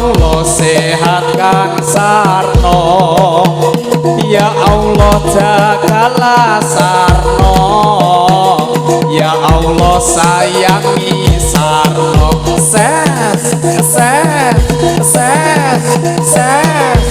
Allah sehatkan sarno, ya Allah jagalah sarno, ya Allah sayangi sarno. Ses, ses, ses, ses.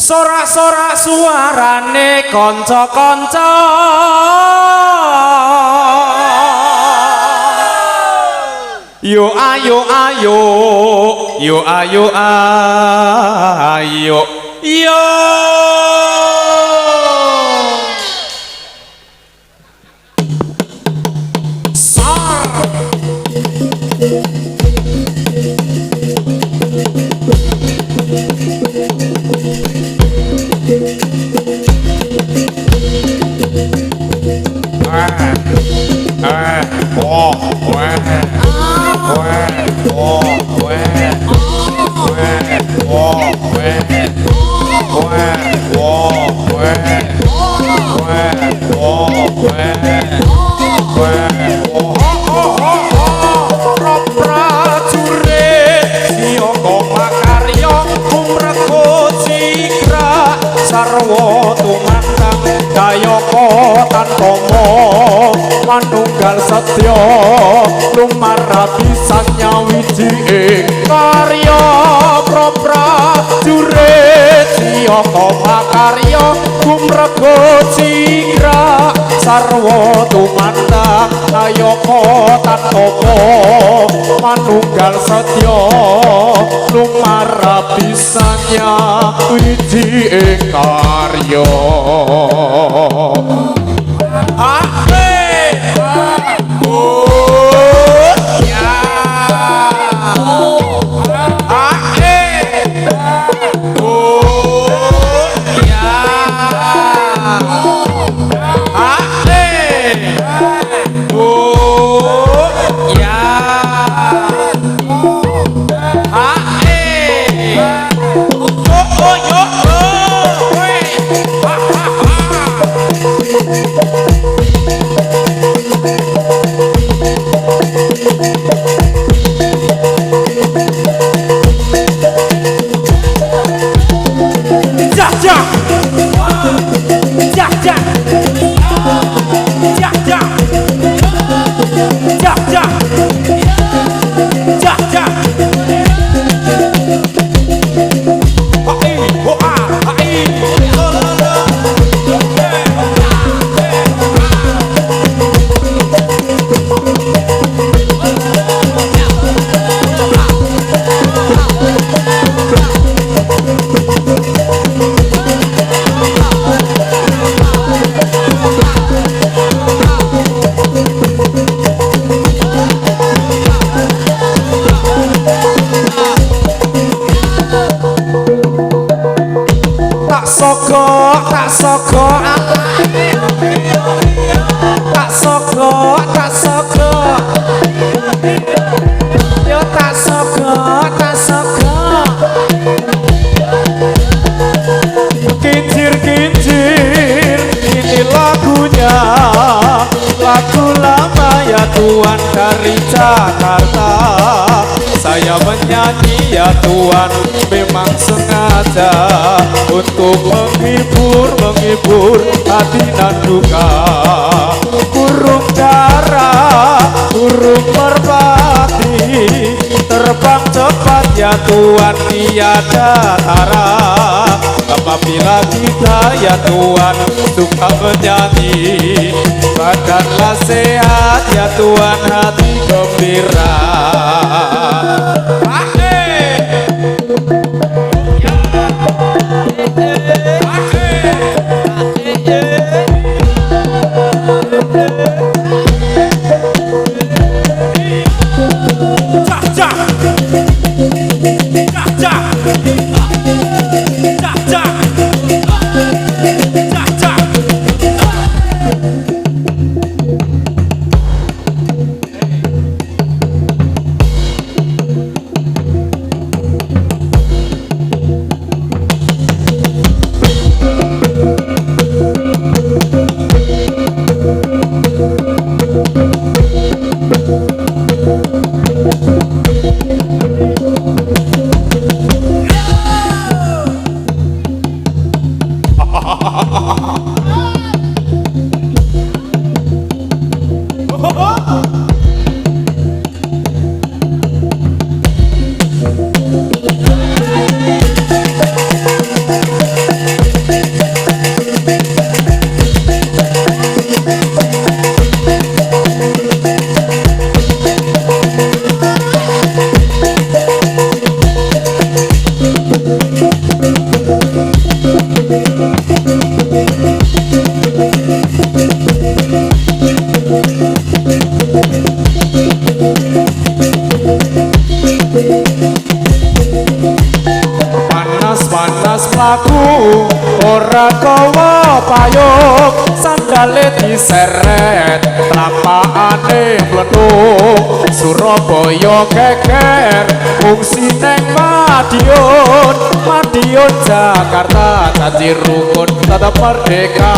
Sorak-sorak suarane kanca-kanca, yo ayo ayo, yo ayo ayo, yo. Sarwa tumandang Dayaka Tantomo manunggal setya lumarabi sang nyawiji ing karya prajurit siyaka makarya gumrega cigra sarwa tumandang Dayaka Tantomo manunggal setya lumarabi sang nyawiji ing karya. Tuan dari Jakarta, saya menyanyi ya Tuan memang sengaja untuk menghibur hati dan duka. Burung dara, burung merpati, terbang cepat ya Tuan tiada tara. Apabila kita ya Tuan suka menyanyi, badanlah sehat ya Tuhan, hati gembira. ora kawa payung sandale diseret lapakane mlethuk Surabaya geger fungsi neng Madiun Jakarta janji rukun tetap merdeka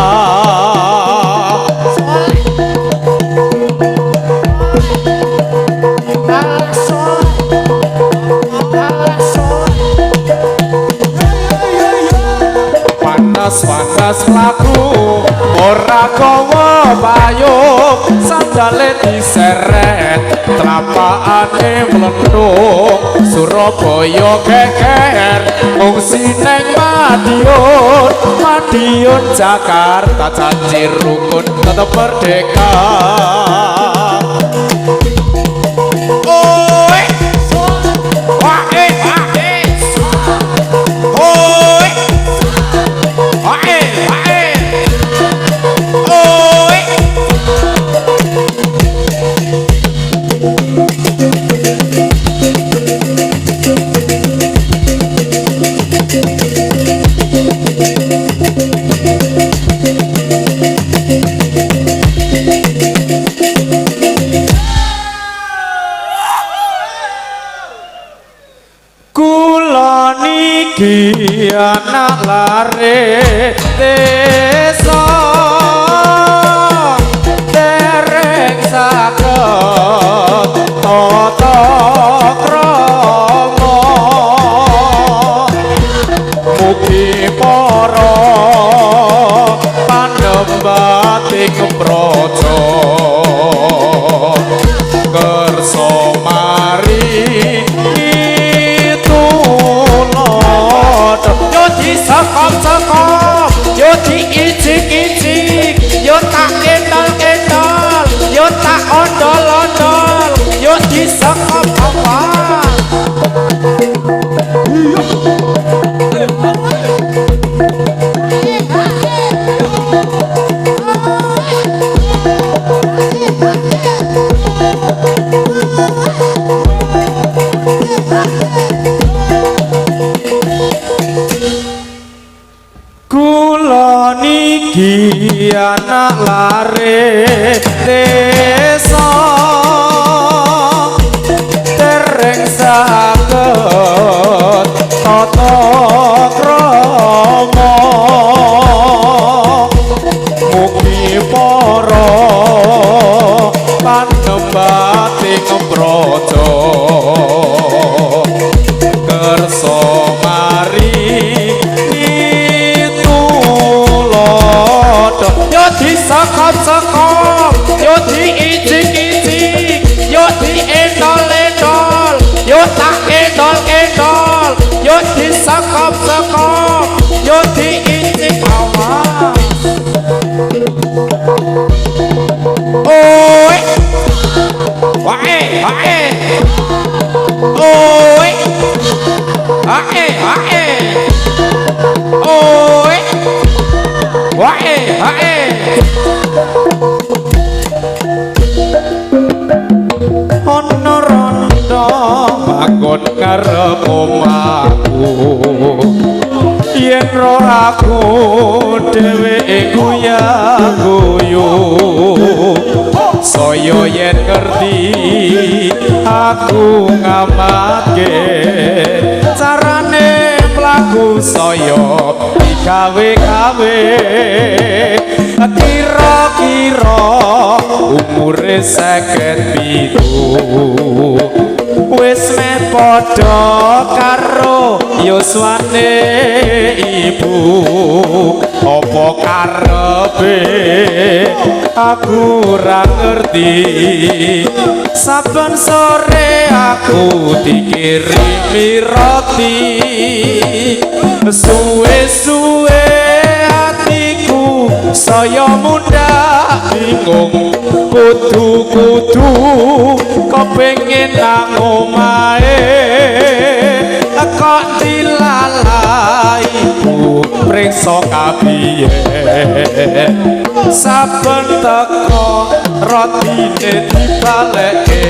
panas laku ora kawa payung sandale diseret telapakane mlethuk Surabaya geger fungsi neng Madiun Jakarta janji rukun tetap merdeka anak lare desa dereng saged tata krama mugi para panembating praja kersa mari sekop yo diicik-icik yo tak endol-endol yo tak ondol-ondol yo disekop apa niki anak lare desa dereng saged tata krama mugi para panembating praja kersa mari sekop-sekop yo diicik-icik yo diendol-endol yo tak endol-endol yo disekop-sekop yo diicik awas oi wae oi oi wae ana rondo bangun ngarep omahku yen ro aku dheweke guyu saya yen ngerti aku ngamatke carane mlaku saya digawe-gawe kira-kira umure 57 wis meh padha karo yuswane ibu apa karepe aku ora ngerti saben sore aku dikirimi roti suwe-suwe hatiku saya muda bingung kudu kepengin nang omahe kok dilalai ibu priksa kapiye saben teko rotine dibalekke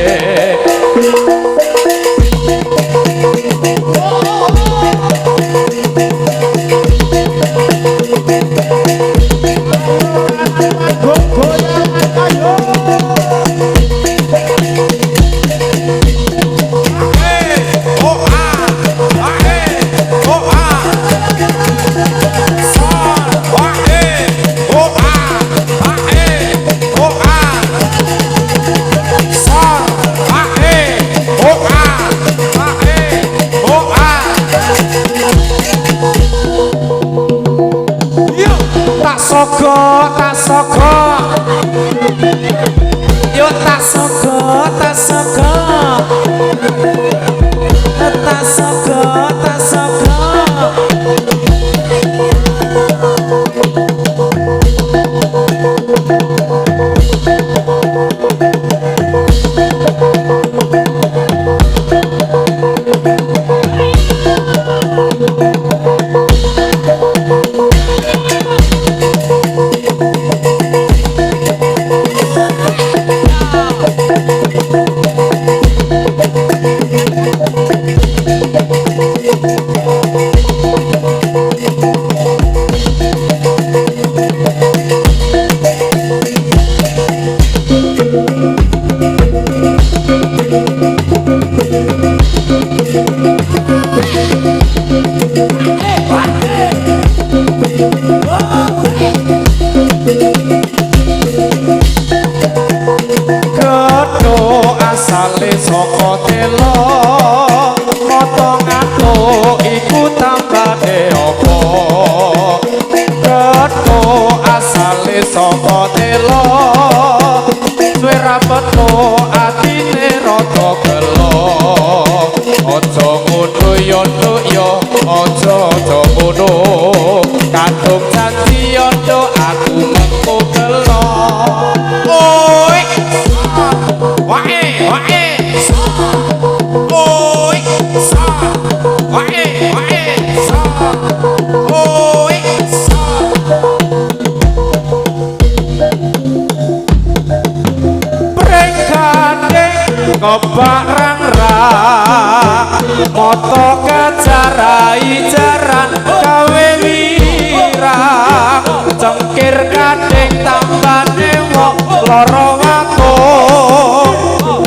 moto kejarai jaran gawe wirang cengkir kadeng tambane wong loro aku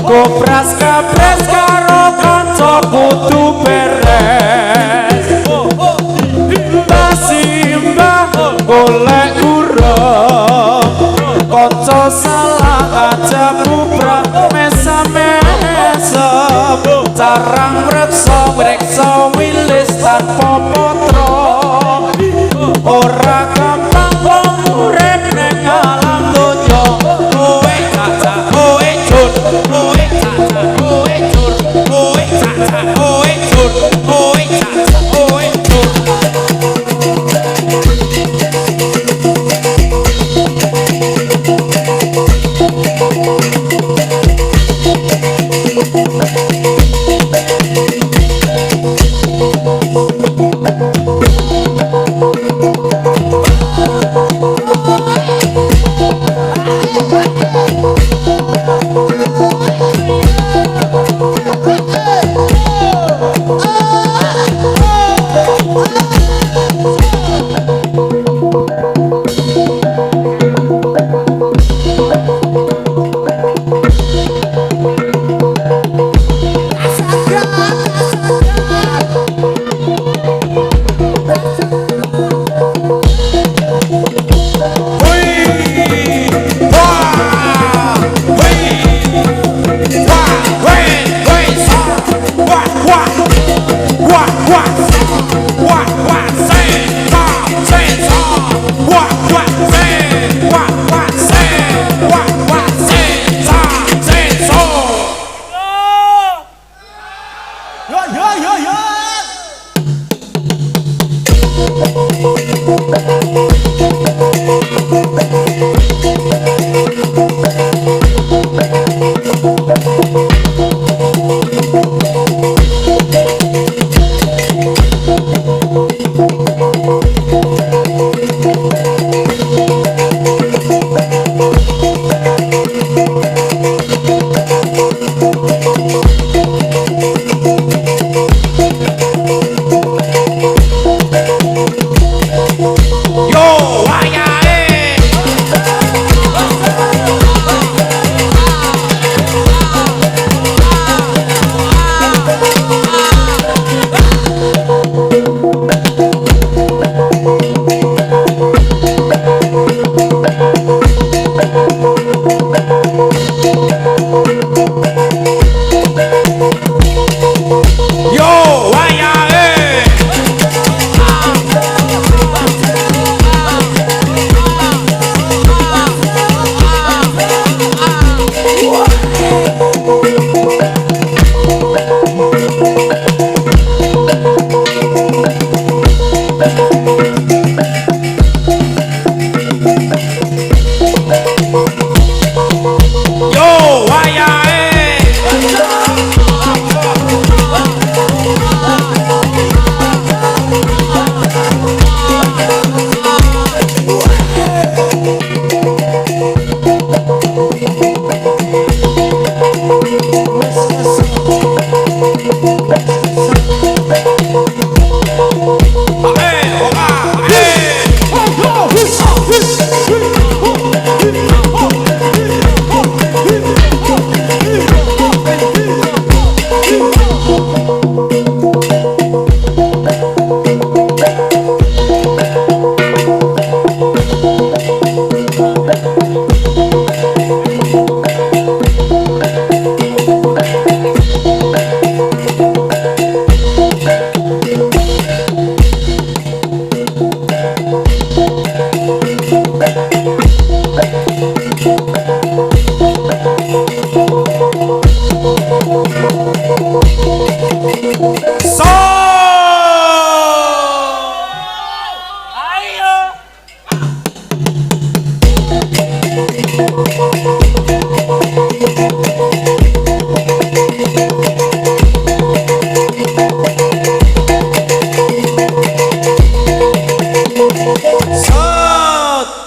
gobras kabres karo kanca kudu beres mbah simbah golek urung kanca salah aja bubrah mesam-mesem carang reksa wilis tanpa potra ora gampang wong urip ning alam donya kowe cacak kowe jur kowe cacak kowe jur kowe cacak kowe jur kowe cacak kowe jur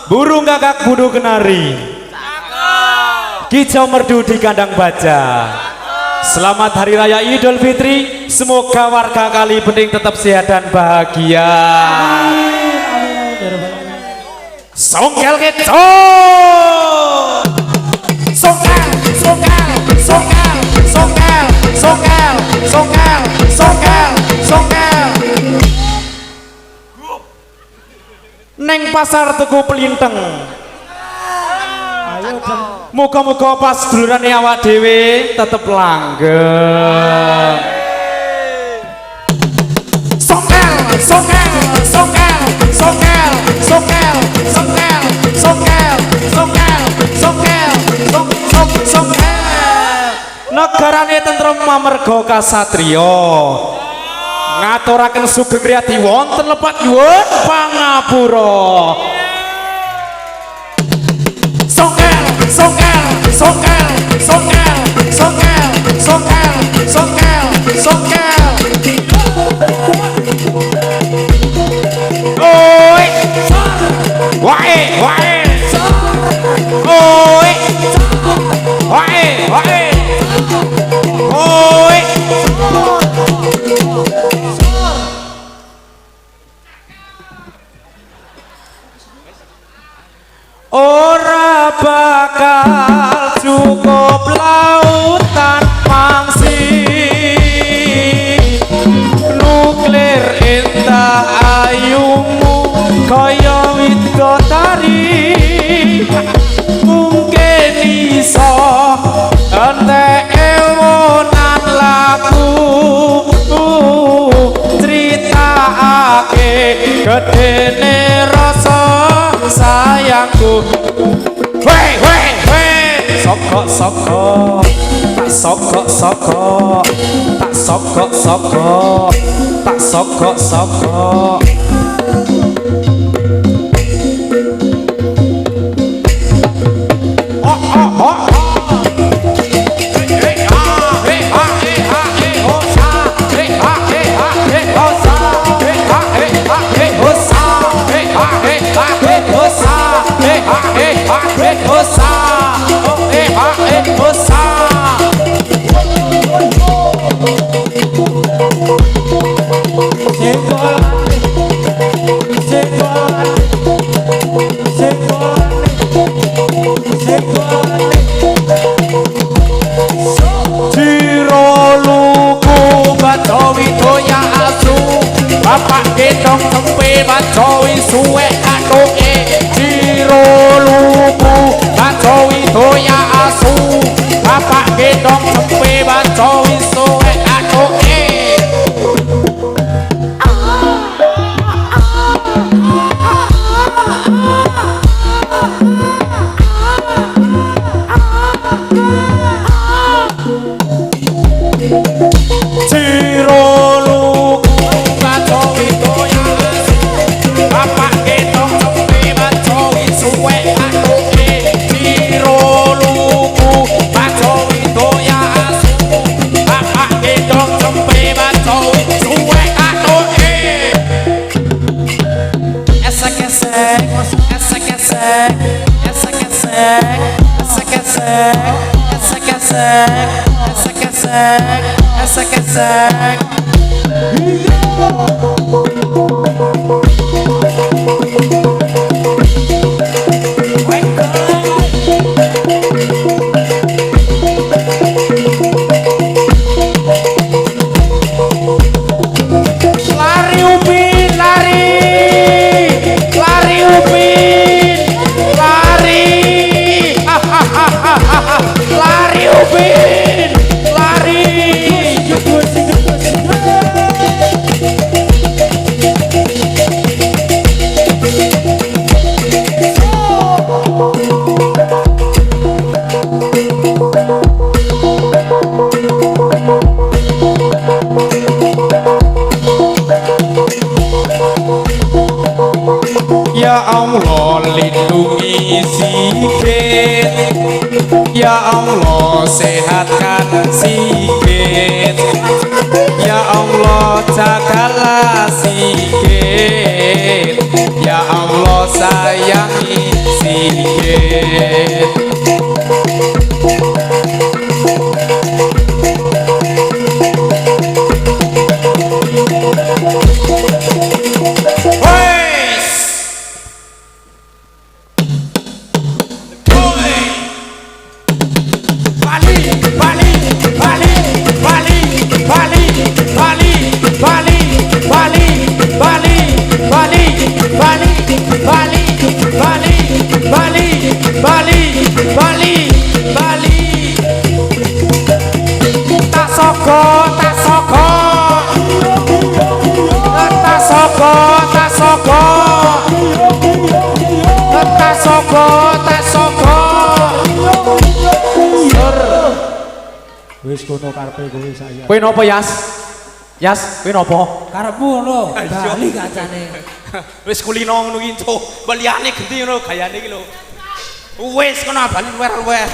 Burung kakak budu kenari, kicau merdu di kandang baja. Selamat Hari Raya Idul Fitri semoga warga Kali Bening tetap sehat dan bahagia. Songkel kecot, songkel, songkel, songkel, songkel, songkel, songkel, songkel, songkel. Neng pasar tuku pelinteng. Ayo dan muga-muga pas dulurane awak dhewe tetep langgeng. Songkel, songkel, songkel, songkel, songkel, songkel, songkel, songkel, songkel, songkel. Negarane tentrem mamerga kasatriya. Ngaturaken sugeng riyadi wonten lepat nyuwun pangapura. Songkel, songkel, songkel, songkel, songkel, songkel, songkel, songkel. Oi, wae, wae, oi, wae, wae, oi. Ora bakal cukup lautan mangsi nuklir indah ayumu kaya widodari mungkin iso entek ewonan laku critakake gedene rasa sayangku. Weh, weh, weh, sokok, sokok, tak sokok, sokok, tak sokok, sokok, tak sokok, sokok. Oh, oh, oh, oh. Bapak gendong tempe bacowi suwe katoke jiro lugu bacowi doya asu. Bapak gendong tempe bacowi suwe katoke. Lari Upin, lari, lari Upin, lari, lari Upin, lari. Ya Allah lindungi sikit, ya Allah sehatkan sikit, ya Allah jagalah sikit, ya Allah sayangi sikit. tak sogo. Wis kono karepe kowe saya. Kowe nopo Yas? Yas, kowe nopo? Karepmu lho, bali kacane. Wis kulino ngono ki, Cuk. Kok liyane genti ngono gayane iki lho. Wis kono bali luwer-luwer.